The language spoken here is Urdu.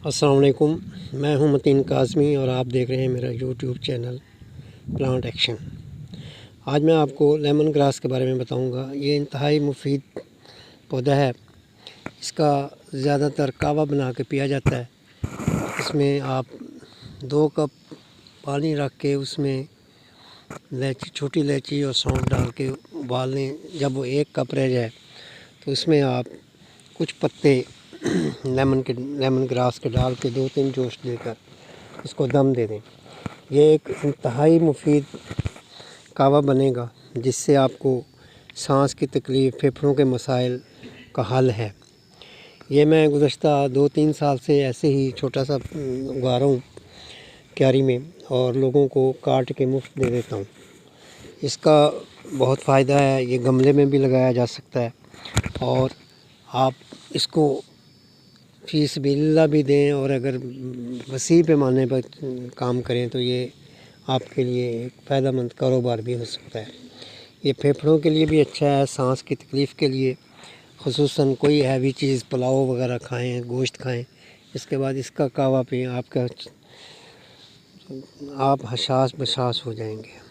السلام علیکم، میں ہوں متین کاظمی اور آپ دیکھ رہے ہیں میرا یوٹیوب چینل پلانٹ ایکشن۔ آج میں آپ کو لیمن گراس کے بارے میں بتاؤں گا۔ یہ انتہائی مفید پودا ہے۔ اس کا زیادہ تر کہوہ بنا کے پیا جاتا ہے۔ اس میں آپ 2 کپ پانی رکھ کے اس میں چھوٹی الائچی اور سونف ڈال کے ابال لیں۔ جب وہ 1 کپ رہ جائے تو اس میں آپ کچھ پتے لیمن گراس کے ڈال کے 2-3 جوش دے کر اس کو دم دے دیں۔ یہ ایک انتہائی مفید کہوہ بنے گا جس سے آپ کو سانس کی تکلیف، پھیپھڑوں کے مسائل کا حل ہے۔ یہ میں گزشتہ 2-3 سال سے ایسے ہی چھوٹا سا اگا رہا ہوں کیاری میں، اور لوگوں کو کاٹ کے مفت دے دیتا ہوں۔ اس کا بہت فائدہ ہے۔ یہ گملے میں بھی لگایا جا سکتا ہے، اور آپ اس کو فی سبیل اللہ بھی دیں، اور اگر وسیع پیمانے پر کام کریں تو یہ آپ کے لیے ایک فائدہ مند کاروبار بھی ہو سکتا ہے۔ یہ پھیپھڑوں کے لیے بھی اچھا ہے، سانس کی تکلیف کے لیے، خصوصاً کوئی ہیوی چیز پلاؤ وغیرہ کھائیں، گوشت کھائیں، اس کے بعد اس کا کہوہ پئیں، آپ حساس بساس ہو جائیں گے۔